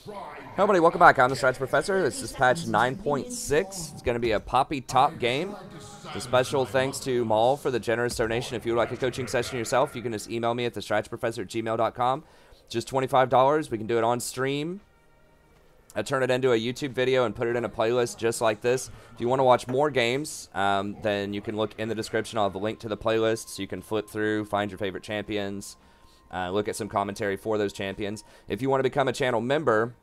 Hey everybody, welcome back. I'm the Strategy Professor. This is patch 9.6. It's going to be a Poppy top game. A special thanks to Maul for the generous donation. If you would like a coaching session yourself, you can just email me at thestrategyprofessor@gmail.com. Just $25. We can do it on stream. I turn it into a YouTube video and put it in a playlist just like this. If you want to watch more games, then you can look in the description. I'll have a link to the playlist so you can flip through, find your favorite champions, look at some commentary for those champions. If you want to become a channel member,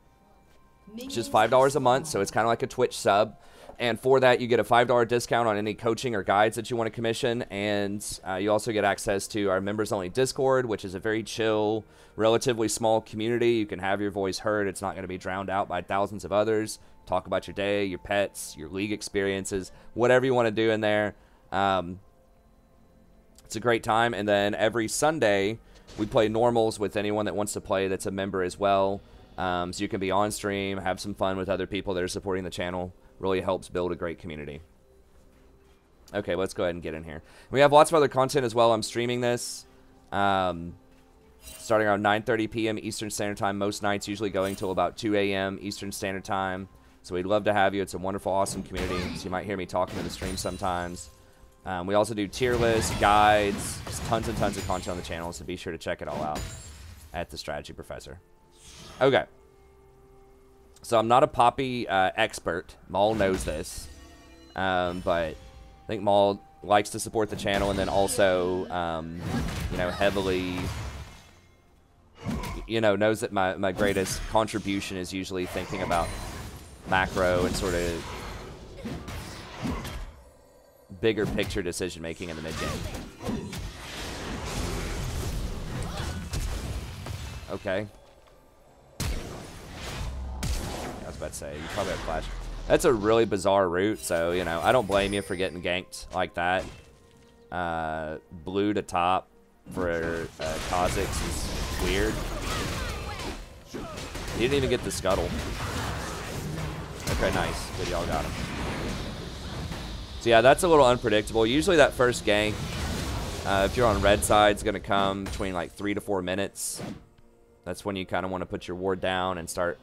it's just $5 a month, so it's kind of like a Twitch sub. And for that, you get a $5 discount on any coaching or guides that you want to commission. And you also get access to our members-only Discord, which is a very chill, relatively small community. You can have your voice heard. It's not going to be drowned out by thousands of others. Talk about your day, your pets, your league experiences, whatever you want to do in there. It's a great time. And then every Sunday, we play normals with anyone that wants to play that's a member as well. So you can be on stream, have some fun with other people that are supporting the channel. Really helps build a great community. Okay, let's go ahead and get in here. We have lots of other content as well. I'm streaming this starting around 9:30 p.m. Eastern Standard Time. Most nights usually going till about 2 a.m. Eastern Standard Time. So we'd love to have you. It's a wonderful, awesome community. So you might hear me talking to the stream sometimes. We also do tier lists, guides, just tons and tons of content on the channel. So be sure to check it all out at The Strategy Professor. Okay, so I'm not a Poppy expert. Maul knows this, but I think Maul likes to support the channel, and then also, you know, heavily, you know, knows that my greatest contribution is usually thinking about macro and sort of bigger picture decision making in the mid game. Okay. About to say, you probably have flash. That's a really bizarre route, so, you know, I don't blame you for getting ganked like that. Blue to top for Kha'Zix is weird. He didn't even get the scuttle. Okay, nice. Good, y'all got him. So, yeah, that's a little unpredictable. Usually that first gank, if you're on red side, is going to come between like 3 to 4 minutes. That's when you kind of want to put your ward down and start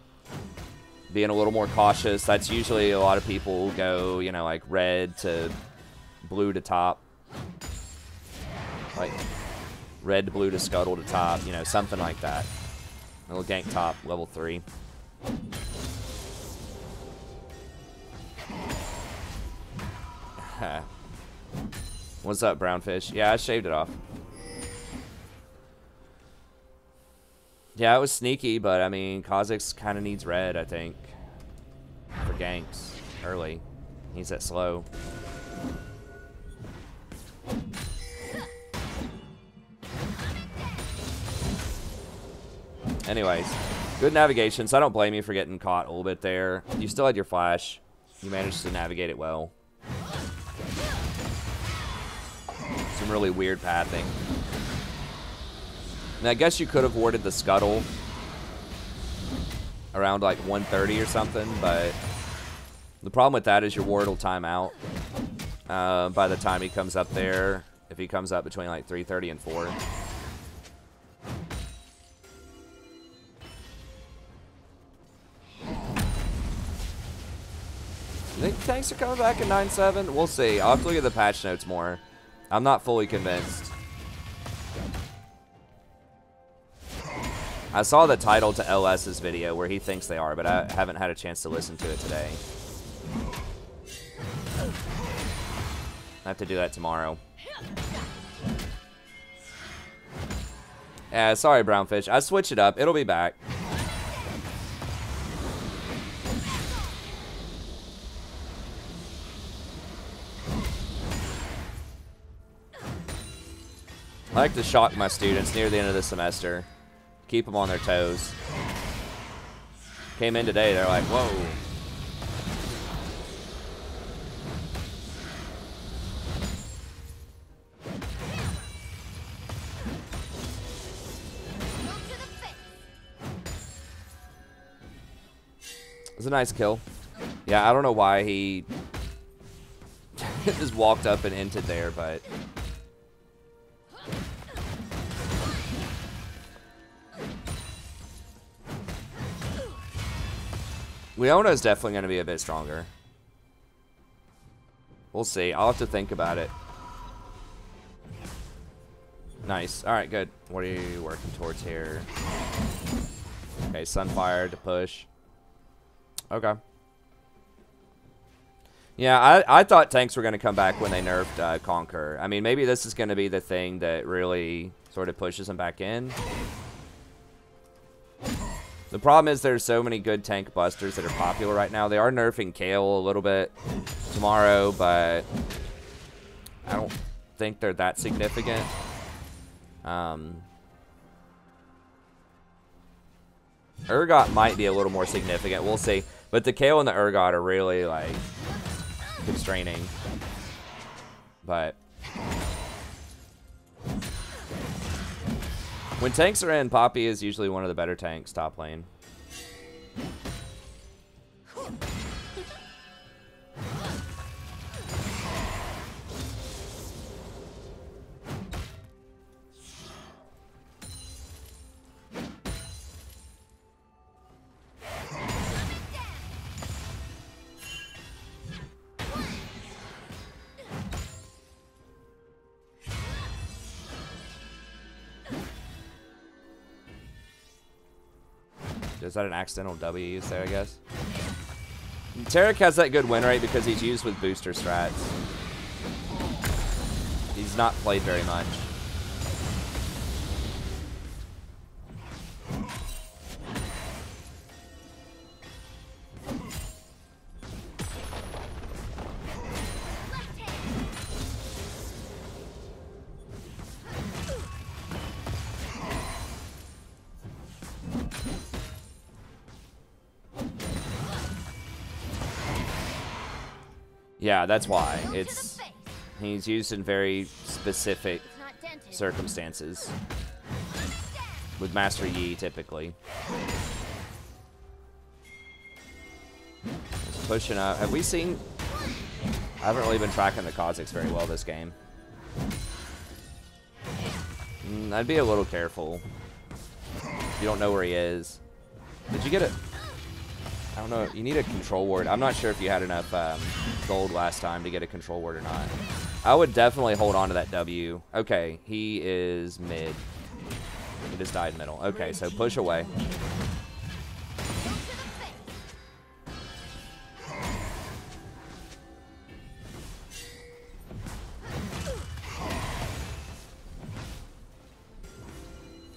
being a little more cautious. That's usually a lot of people go, you know, like red to blue to top. Like red to blue to scuttle to top, you know, something like that. A little gank top, level 3. What's up, brownfish? Yeah, I shaved it off. Yeah, it was sneaky, but I mean, Kha'Zix kind of needs red, I think, for ganks early. He's that slow. Anyways, good navigation, so I don't blame you for getting caught a little bit there. You still had your flash. You managed to navigate it well. Some really weird pathing. Now, I guess you could have warded the scuttle around like 1:30 or something, but the problem with that is your ward will time out by the time he comes up there, if he comes up between like 3:30 and 4. You think tanks are coming back in 9.7? We'll see. I'll have to look at the patch notes more. I'm not fully convinced. I saw the title to LS's video where he thinks they are, but I haven't had a chance to listen to it today. I have to do that tomorrow. Yeah, sorry, brownfish. I switched it up. It'll be back. I like to shock my students near the end of the semester. Keep them on their toes. Came in today, they're like, whoa. It was a nice kill. Yeah, I don't know why he just walked up and entered there, but Leona is definitely going to be a bit stronger. We'll see. I'll have to think about it. Nice. All right, good. What are you working towards here? Okay, Sunfire to push. Okay. Yeah, I thought tanks were going to come back when they nerfed Conquer. I mean, maybe this is going to be the thing that really sort of pushes them back in. The problem is there's so many good tank busters that are popular right now. They are nerfing Kale a little bit tomorrow, but I don't think they're that significant. Urgot might be a little more significant. We'll see. But the Kale and the Urgot are really, like, constraining. But when tanks are in, Poppy is usually one of the better tanks top lane. Is that an accidental W used there, I guess? Tarek has that good win rate because he's used with booster strats. He's not played very much. Yeah, that's why. He's used in very specific circumstances. With Master Yi, typically. Just pushing up. Have we seen... I haven't really been tracking the Kha'Zix very well this game. I'd be a little careful. You don't know where he is. Did you get it? I don't know. You need a control ward. I'm not sure if you had enough gold last time to get a control ward or not. I would definitely hold on to that W. Okay, he is mid. He just died middle. Okay, so push away.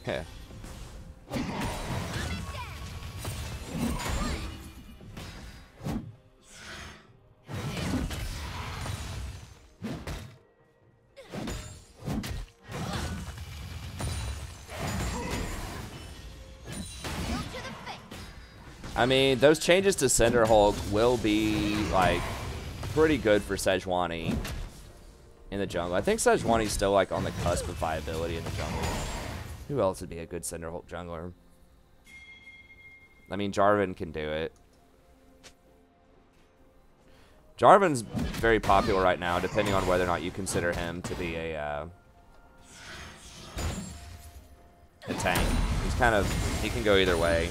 Okay. I mean, those changes to Cinder Hulk will be, like, pretty good for Sejuani in the jungle. I think Sejuani's still, like, on the cusp of viability in the jungle. Who else would be a good Cinder Hulk jungler? I mean, Jarvan can do it. Jarvan's very popular right now, depending on whether or not you consider him to be a tank. He's kind of, he can go either way.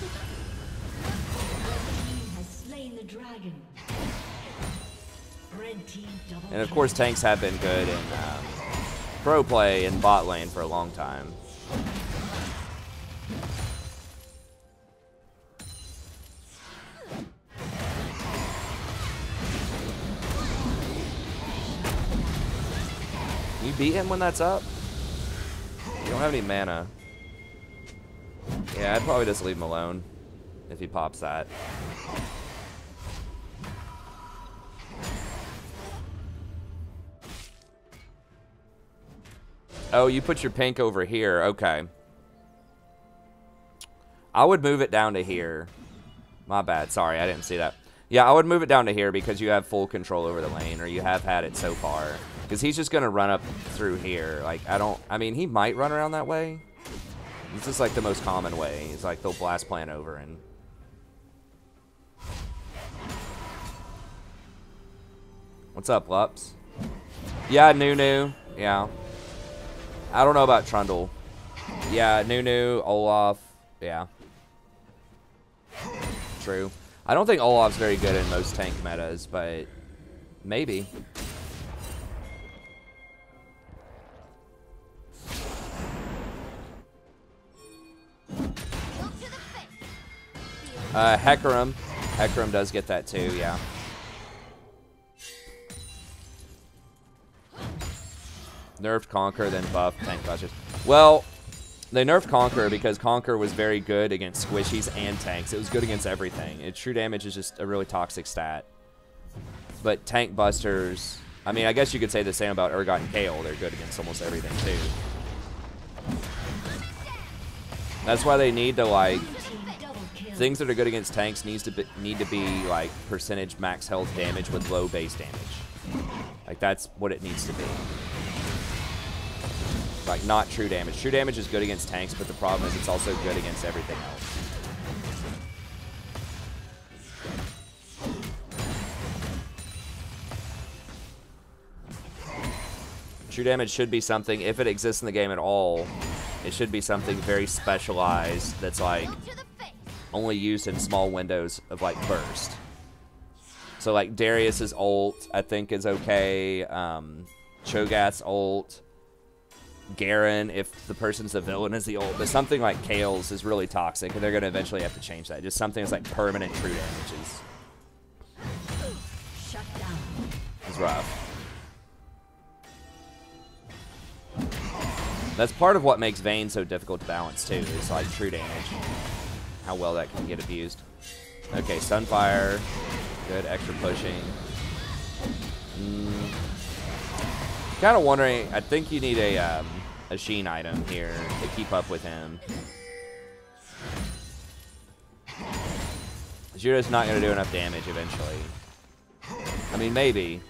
And of course, tanks have been good in pro play and bot lane for a long time. Can you beat him when that's up? You don't have any mana. Yeah, I'd probably just leave him alone if he pops that. Oh, you put your pink over here. Okay. I would move it down to here. My bad. Sorry, I didn't see that. Yeah, I would move it down to here because you have full control over the lane, or you have had it so far. Because he's just going to run up through here. Like, I mean, he might run around that way. This is like the most common way. It's like they'll blast plant over and... What's up, Lups? Yeah, Nunu. Yeah. I don't know about Trundle. Yeah, Nunu, Olaf. Yeah. True. I don't think Olaf's very good in most tank metas, but maybe. Hecarim. Hecarim does get that too, yeah. Nerfed Conquer, then buffed Tank Busters. Well, they nerfed Conquer because Conquer was very good against squishies and tanks. It was good against everything. True damage is just a really toxic stat. But Tank Busters, I mean, I guess you could say the same about Urgot and Kale. They're good against almost everything too. That's why they need to, like, things that are good against tanks need to be like percentage max health damage with low base damage. Like, that's what it needs to be. Like, not true damage. True damage is good against tanks, but the problem is it's also good against everything else. True damage should be something, if it exists in the game at all, it should be something very specialized that's like only used in small windows of like burst. So like Darius's ult, I think, is okay. Cho'Gath's ult. Garen, if the person's a villain, is the ult. But something like Kale's is really toxic, and they're going to eventually have to change that. Just something that's like permanent true damage is rough. That's part of what makes Vayne so difficult to balance too, is like true damage. How well that can get abused. Okay, Sunfire. Good, extra pushing. Kind of wondering, I think you need a Sheen item here to keep up with him. Judo's not going to do enough damage eventually. I mean, maybe.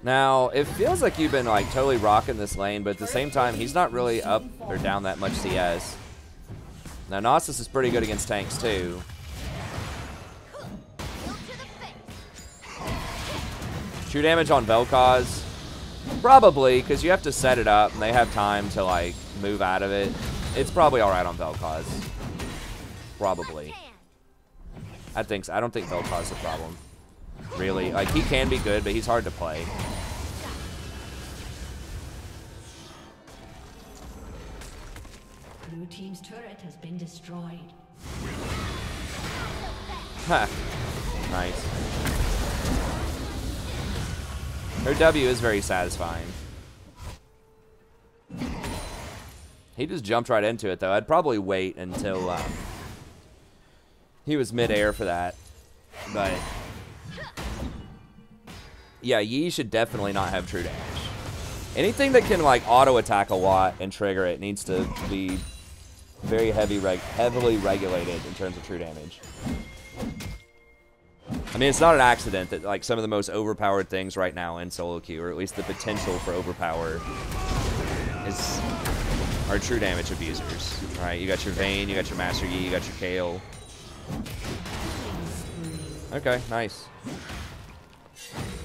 Now, it feels like you've been like totally rocking this lane, but at the same time, he's not really up or down that much CS. Now, Gnosis is pretty good against tanks too. True damage on Vel'Koz? Probably, because you have to set it up, and they have time to like move out of it. It's probably alright on Vel'Koz. Probably. I think so. I don't think Vel'Koz is a problem. Really. Like, he can be good, but he's hard to play. Blue team's turret has been destroyed. Ha. Nice. Her W is very satisfying. He just jumped right into it, though. I'd probably wait until he was mid-air for that. But yeah, Yi should definitely not have true damage. Anything that can like auto attack a lot and trigger it needs to be very heavily regulated in terms of true damage. I mean, it's not an accident that like some of the most overpowered things right now in solo queue, or at least the potential for overpower, are true damage abusers. Right? You got your Vayne, you got your Master Yi, you got your Kale. Okay, nice.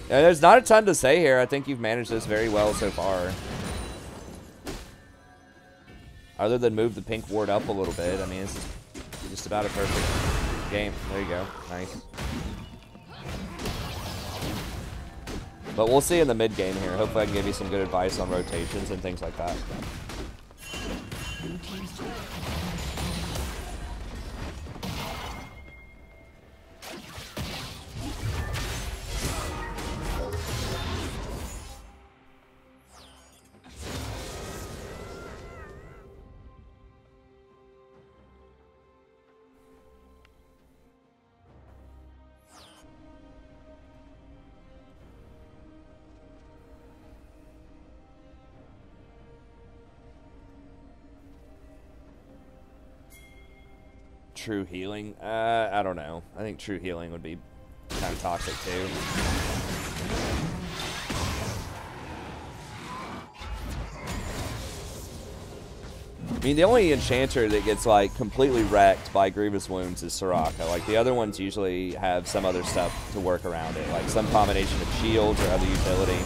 Yeah, there's not a ton to say here. I think you've managed this very well so far. Other than move the pink ward up a little bit. I mean, it's just about a perfect game. There you go. Nice. But we'll see in the mid game here. Hopefully I can give you some good advice on rotations and things like that. True healing? I don't know. I think true healing would be kind of toxic too. I mean, the only enchanter that gets like completely wrecked by grievous wounds is Soraka. Like, the other ones usually have some other stuff to work around it, like some combination of shields or other utility.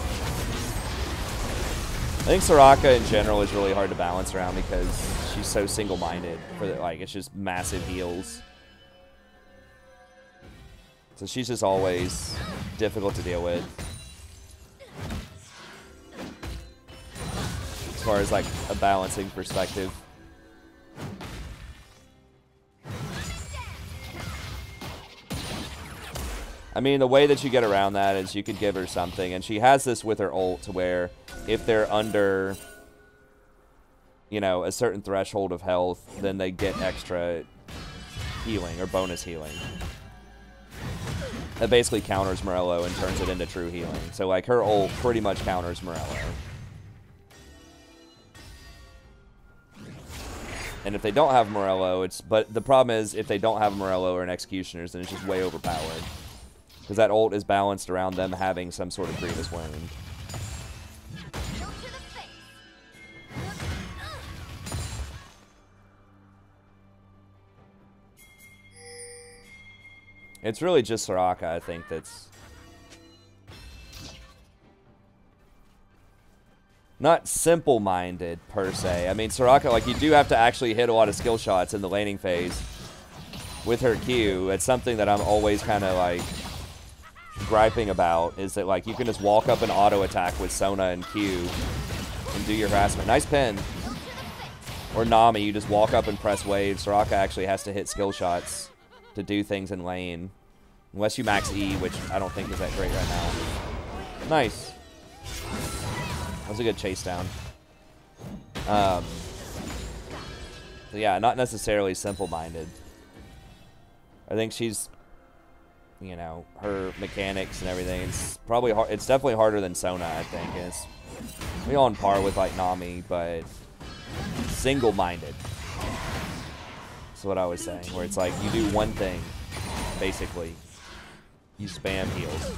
think Soraka in general is really hard to balance around because she's so single-minded. For the, like, it's just massive heals. So she's just always difficult to deal with. As far as like a balancing perspective. I mean, the way that you get around that is you could give her something, and she has this with her ult to where if they're under, you know, a certain threshold of health, then they get extra healing or bonus healing. That basically counters Morello and turns it into true healing. So like her ult pretty much counters Morello. And if they don't have Morello, but the problem is if they don't have Morello or an Executioners, then it's just way overpowered. Because that ult is balanced around them having some sort of grievous wound. It's really just Soraka, I think, that's not simple-minded, per se. I mean, Soraka, like, you do have to actually hit a lot of skill shots in the laning phase with her Q. It's something that I'm always kind of, like, griping about, is that, like, you can just walk up and auto-attack with Sona and Q and do your harassment. Nice pin. Or Nami, you just walk up and press wave. Soraka actually has to hit skill shots to do things in lane. Unless you max E, which I don't think is that great right now. Nice. That was a good chase down. So yeah, not necessarily simple-minded. I think she's, you know, her mechanics and everything, it's probably hard. It's definitely harder than Sona, I think. And it's maybe on par with, like, Nami, but single-minded. That's what I was saying, where it's like you do one thing, basically. You spam heals.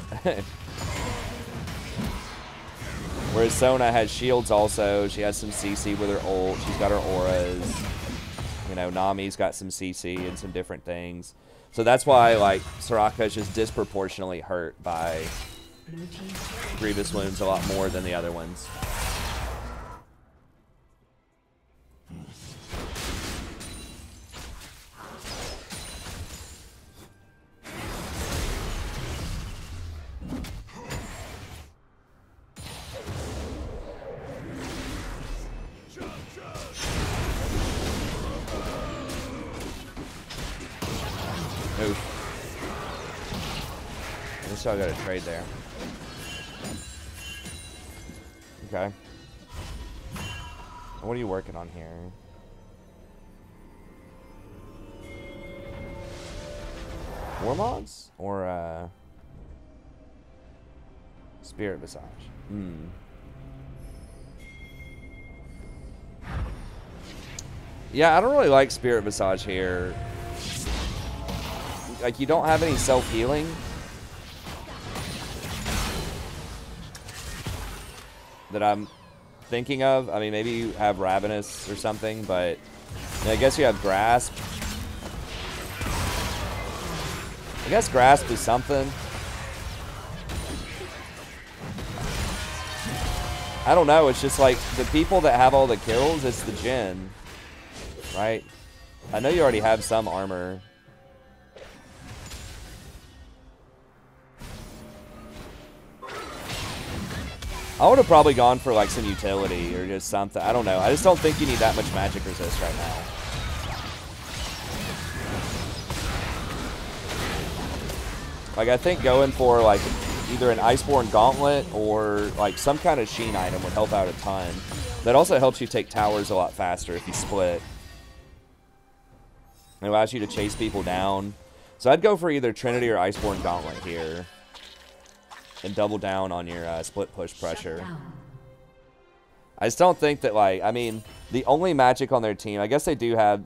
Whereas Sona has shields also. She has some CC with her ult. She's got her auras. You know, Nami's got some CC and some different things. So that's why, like, Soraka is just disproportionately hurt by grievous wounds a lot more than the other ones. So I got a trade there. Okay. What are you working on here? Warmogs? Or, Spirit Visage? Yeah, I don't really like Spirit Visage here. Like, you don't have any self-healing. That I'm thinking of. I mean, maybe you have Ravenous or something, but I guess you have Grasp. I guess Grasp is something. I don't know. It's just like the people that have all the kills, it's the Jhin, right? I know you already have some armor. I would have probably gone for, like, some utility or just something. I don't know. I just don't think you need that much magic resist right now. Like, I think going for, like, either an Iceborne Gauntlet or, like, some kind of Sheen item would help out a ton. That also helps you take towers a lot faster if you split. It allows you to chase people down. So I'd go for either Trinity or Iceborne Gauntlet here. And double down on your split push pressure. I just don't think that, like, I mean, the only magic on their team, I guess they do have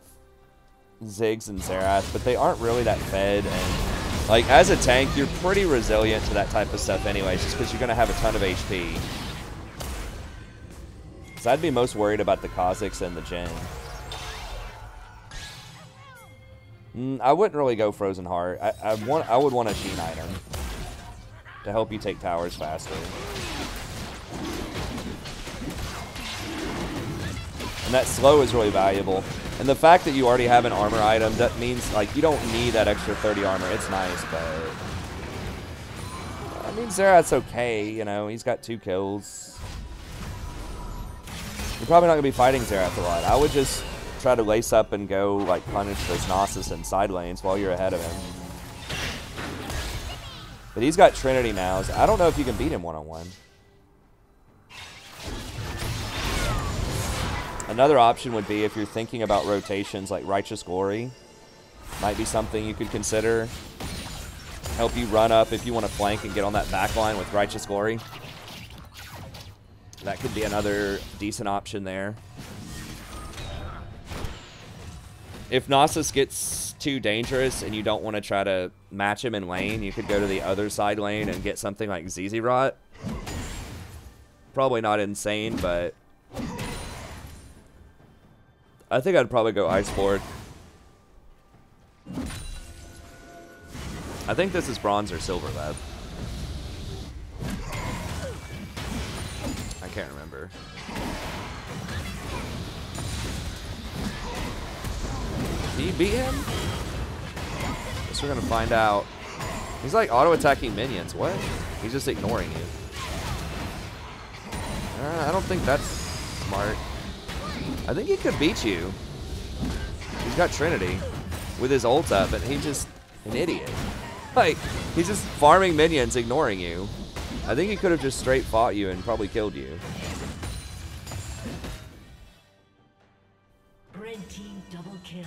Ziggs and Xerath, but they aren't really that fed. And, like, as a tank, you're pretty resilient to that type of stuff anyways, just because you're going to have a ton of HP. So I'd be most worried about the Kha'Zix and the Jhin. I wouldn't really go Frozen Heart. I would want a Sheen item to help you take towers faster. And that slow is really valuable. And the fact that you already have an armor item, that means, like, you don't need that extra 30 armor. It's nice, but... I mean, Zerat's okay, you know. He's got 2 kills. You're probably not going to be fighting Zerath a lot. I would just try to lace up and go, like, punish those Gnosis in side lanes while you're ahead of him. But he's got Trinity now, so I don't know if you can beat him one-on-one. Another option would be if you're thinking about rotations, like Righteous Glory. Might be something you could consider. Help you run up if you want to flank and get on that back line with Righteous Glory. That could be another decent option there. If Gnosis gets too dangerous and you don't want to try to match him in lane, you could go to the other side lane and get something like ZZ Rot. Probably not insane, but I think I'd probably go Ice Lord. I think this is bronze or silver, though. I can't remember. Did you beat him? Guess we're gonna find out. He's like auto-attacking minions. What? He's just ignoring you. I don't think that's smart. I think he could beat you. He's got Trinity with his ult up, but he's just an idiot. Like, he's just farming minions, ignoring you. I think he could have just straight fought you and probably killed you. Red team double kill.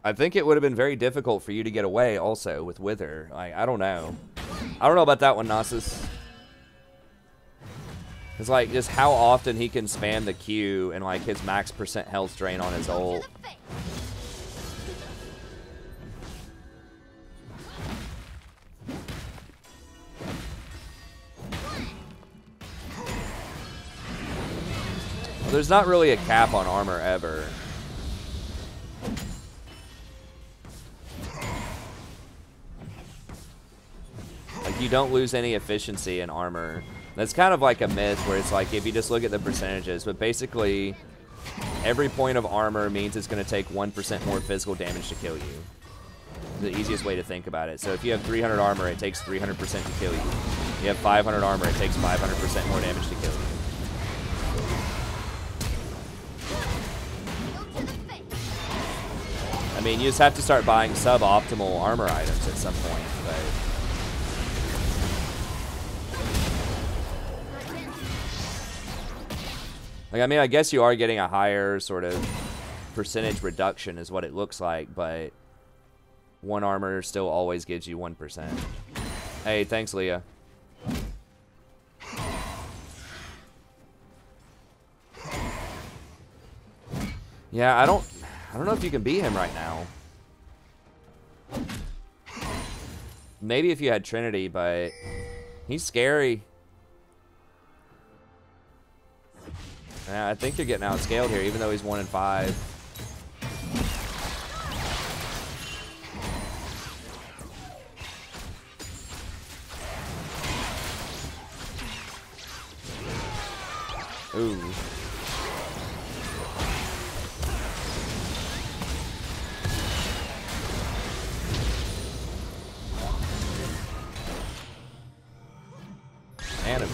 I think it would have been very difficult for you to get away also with Wither. Like, I don't know. I don't know about that one, Gnosis. It's like just how often he can spam the Q and like his max % health drain on his ult. There's not really a cap on armor ever. Like, you don't lose any efficiency in armor. That's kind of like a myth where it's like if you just look at the percentages, but basically every point of armor means it's going to take 1% more physical damage to kill you. The easiest way to think about it. So if you have 300 armor, it takes 300% to kill you. You have 500 armor, it takes 500% more damage to kill you. I mean, you just have to start buying suboptimal armor items at some point, but... Like, I mean, I guess you are getting a higher sort of percentage reduction is what it looks like, but one armor still always gives you 1%. Hey, thanks, Leah. Yeah, I don't know if you can beat him right now. Maybe if you had Trinity, but he's scary. Yeah, I think you're getting outscaled here, even though he's 1 in 5. Ooh. Anime.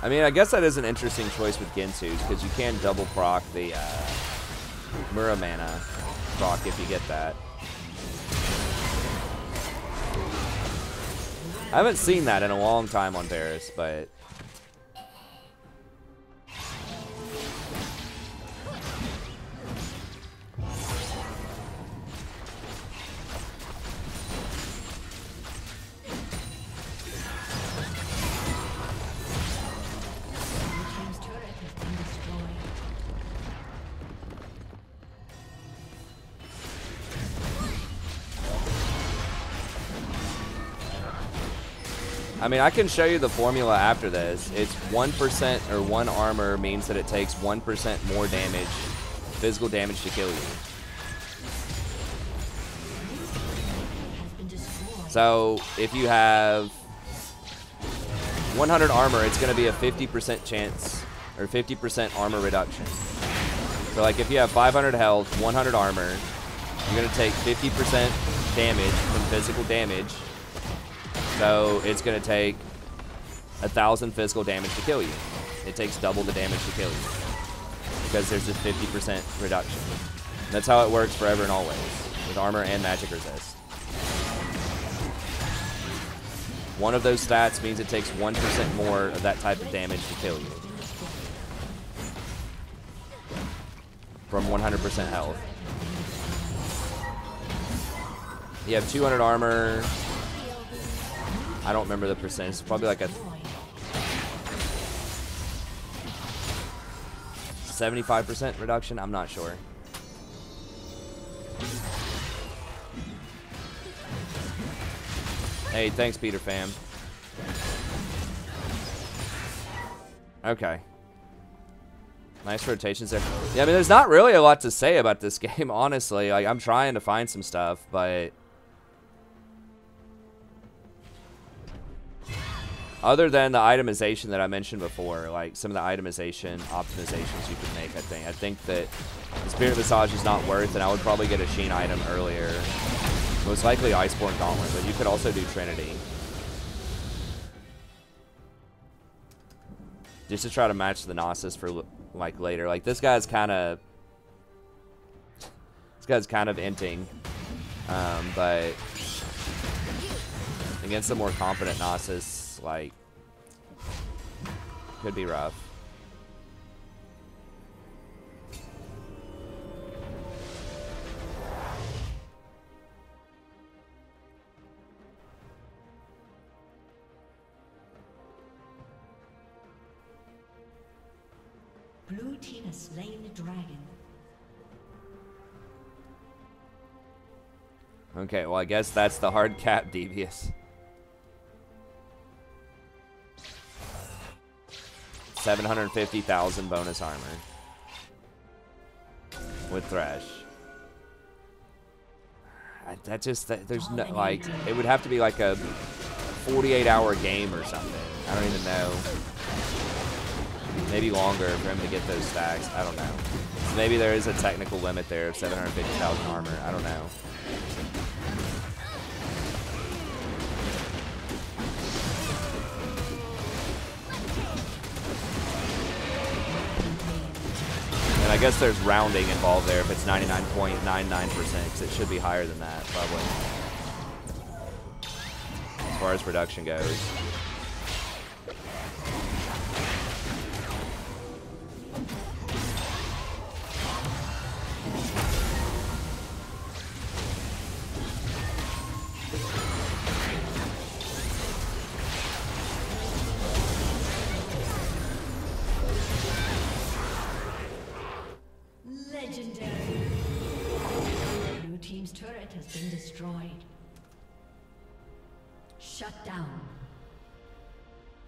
I mean, I guess that is an interesting choice with Gensu's, because you can double proc the Muramana proc if you get that. I haven't seen that in a long time on Varus, but... I mean, I can show you the formula after this. It's 1% or 1 armor means that it takes 1% more damage, physical damage to kill you. So if you have 100 armor, it's going to be a 50% chance or 50% armor reduction. So like if you have 500 health, 100 armor, you're going to take 50% damage from physical damage. So it's going to take 1,000 physical damage to kill you. It takes double the damage to kill you because there's this 50% reduction. That's how it works forever and always with armor and magic resist. One of those stats means it takes 1% more of that type of damage to kill you. From 100% health. You have 200 armor. I don't remember the percentage. It's probably like a 75% reduction. I'm not sure. Hey, thanks, Peter fam. Okay. Nice rotations there. Yeah, I mean, there's not really a lot to say about this game, honestly. Like, I'm trying to find some stuff, but other than the itemization that I mentioned before, like some of the itemization optimizations you can make, I think that the Spirit Massage is not worth, and I would probably get a Sheen item earlier. Most likely Iceborne Gauntlet, but you could also do Trinity. Just to try to match the Gnosis for like later. Like this guy's kind of inting, but against a more competent Gnosis, like could be rough. Blue team has slain the dragon. Okay, well I guess that's the hard cap, Devious. 750,000 bonus armor with Thresh. There's no, like, it would have to be like a 48-hour game or something. I don't even know. Maybe longer for him to get those stacks. I don't know. So maybe there is a technical limit there of 750,000 armor. I don't know. And I guess there's rounding involved there if it's 99.99%, because it should be higher than that, probably. As far as reduction goes.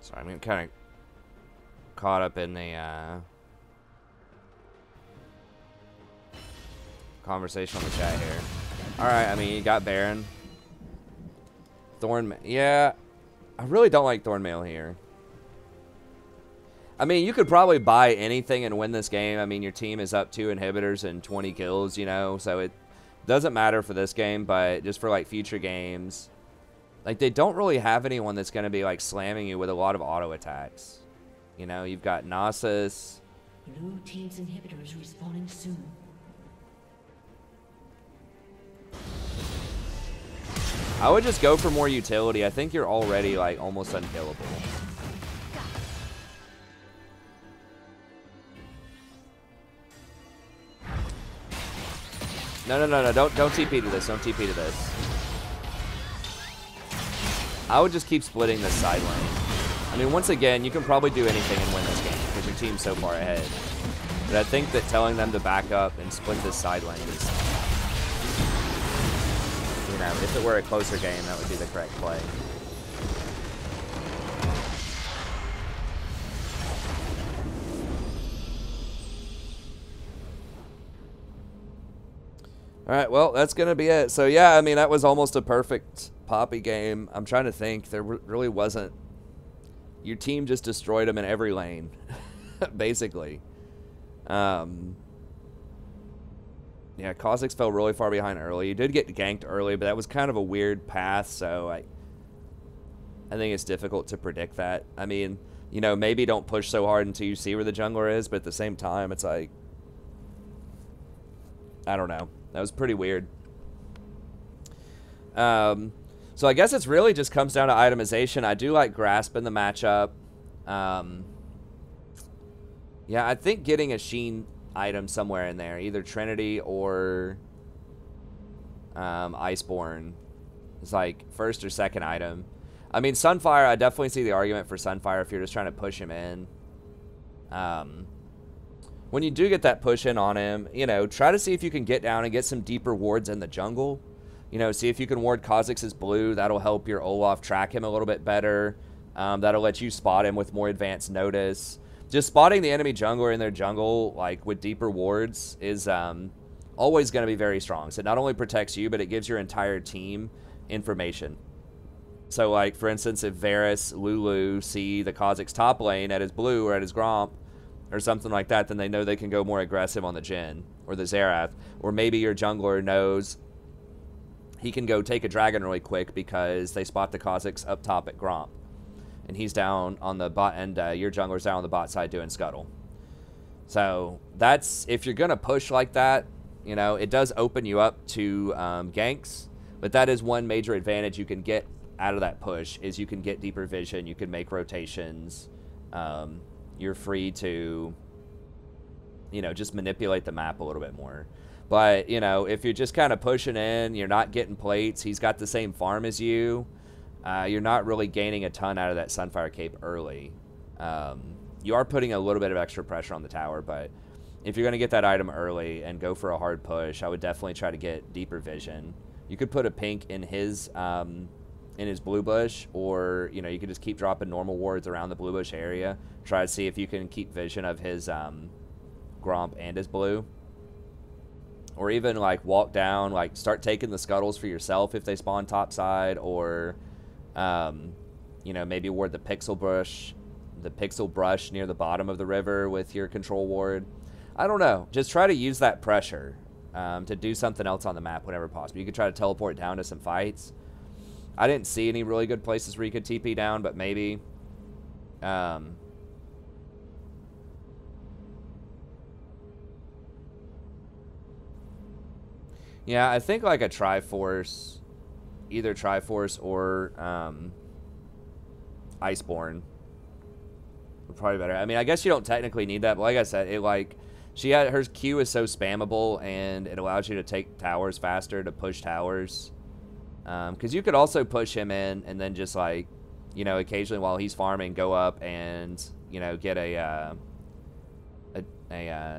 Sorry, I'm kind of caught up in the conversation on the chat here. Alright, I mean, you got Baron. Yeah, I really don't like Thornmail here. I mean, you could probably buy anything and win this game. I mean, your team is up 2 inhibitors and 20 kills, you know, so it doesn't matter for this game, but just for, like, future games. Like, they don't really have anyone that's going to be, like, slamming you with a lot of auto attacks. You know, you've got Gnosis. Blue team's inhibitors respawning soon. I would just go for more utility. I think you're already, like, almost unkillable. No. Don't TP to this. Don't TP to this. I would just keep splitting this side lane. I mean, once again, you can probably do anything and win this game because your team's so far ahead. But I think that telling them to back up and split this side lane is, you know, if it were a closer game, that would be the correct play. All right, well, that's going to be it. So, yeah, I mean, that was almost a perfect Poppy game. I'm trying to think. There really wasn't. Your team just destroyed them in every lane. basically. Yeah, Kha'Zix fell really far behind early. He did get ganked early, but that was kind of a weird path, so I think it's difficult to predict that. I mean, you know, maybe don't push so hard until you see where the jungler is, but at the same time, it's like, I don't know. That was pretty weird. So I guess it's really just comes down to itemization. I do like Grasp in the matchup. Yeah, I think getting a Sheen item somewhere in there, either Trinity or Iceborne, is like first or second item. I mean, Sunfire, I definitely see the argument for Sunfire if you're just trying to push him in. When you do get that push in on him, you know, try to see if you can get down and get some deeper wards in the jungle. You know, see if you can ward Kha'Zix's blue. That'll help your Olaf track him a little bit better. That'll let you spot him with more advanced notice. Just spotting the enemy jungler in their jungle, like, with deeper wards is always going to be very strong. So it not only protects you, but it gives your entire team information. So, like, for instance, if Varus, Lulu see the Kha'Zix top lane at his blue or at his Gromp or something like that, then they know they can go more aggressive on the Jhin or the Xerath. Or maybe your jungler knows he can go take a dragon really quick because they spot the Kha'Zix up top at Gromp. And he's down on the bot, and your jungler's down on the bot side doing scuttle. So that's, if you're going to push like that, you know, it does open you up to ganks. But that is one major advantage you can get out of that push, is you can get deeper vision, you can make rotations. You're free to, you know, just manipulate the map a little bit more. But, you know, if you're just kind of pushing in, you're not getting plates, he's got the same farm as you, you're not really gaining a ton out of that Sunfire Cape early. You are putting a little bit of extra pressure on the tower, but if you're going to get that item early and go for a hard push, I would definitely try to get deeper vision. You could put a pink in his blue bush, or, you know, you could just keep dropping normal wards around the blue bush area. Try to see if you can keep vision of his Gromp and his blue. Or even, like, walk down, like, start taking the scuttles for yourself if they spawn topside, or, you know, maybe ward the pixel brush near the bottom of the river with your control ward. I don't know. Just try to use that pressure to do something else on the map whenever possible. You could try to teleport down to some fights. I didn't see any really good places where you could TP down, but maybe. Yeah, I think like a Triforce, either Triforce or Iceborne would probably be better. I mean, I guess you don't technically need that, but like I said, it like her Q is so spammable, and it allows you to take towers faster, to push towers. Because you could also push him in and then just, like, you know, occasionally while he's farming, go up and, you know, get a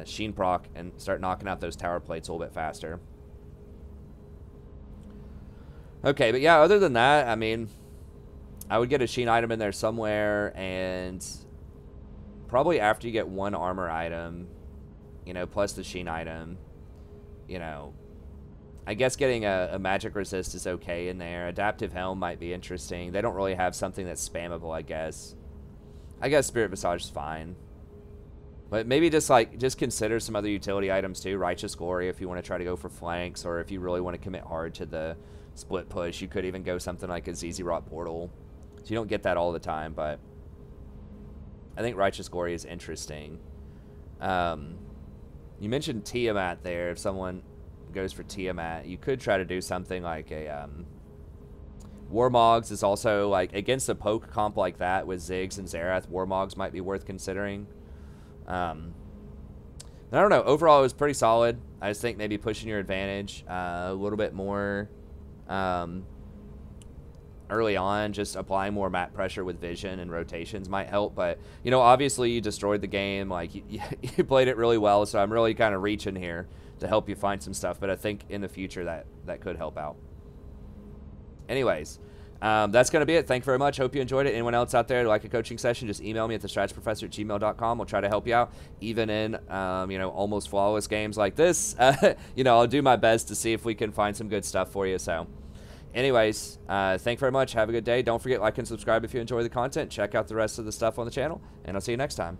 Sheen proc and start knocking out those tower plates a little bit faster. Okay, but yeah, other than that, I mean, I would get a Sheen item in there somewhere, and probably after you get one armor item, you know, plus the Sheen item, you know, I guess getting a magic resist is okay in there. Adaptive Helm might be interesting. They don't really have something that's spammable, I guess. I guess Spirit Visage is fine. But maybe just consider some other utility items too. Righteous Glory if you want to try to go for flanks, or if you really want to commit hard to the split push. You could even go something like a ZZ Rot Portal. So you don't get that all the time, but I think Righteous Glory is interesting. You mentioned Tiamat there. If someone goes for Tiamat, you could try to do something like a Warmogs is also, like, against a poke comp like that with Ziggs and Xerath, Warmogs might be worth considering. I don't know, overall it was pretty solid. I just think maybe pushing your advantage a little bit more early on, just applying more map pressure with vision and rotations might help. But, you know, obviously you destroyed the game, like you played it really well, so I'm really kind of reaching here to help you find some stuff, but I think in the future that could help out. Anyways, that's going to be it. Thank you very much. Hope you enjoyed it. Anyone else out there like a coaching session, just email me at thestratsprofessor@gmail.com. We'll try to help you out, even in, you know, almost flawless games like this. You know, I'll do my best to see if we can find some good stuff for you. So anyways, thank you very much. Have a good day. Don't forget, like and subscribe if you enjoy the content. Check out the rest of the stuff on the channel, and I'll see you next time.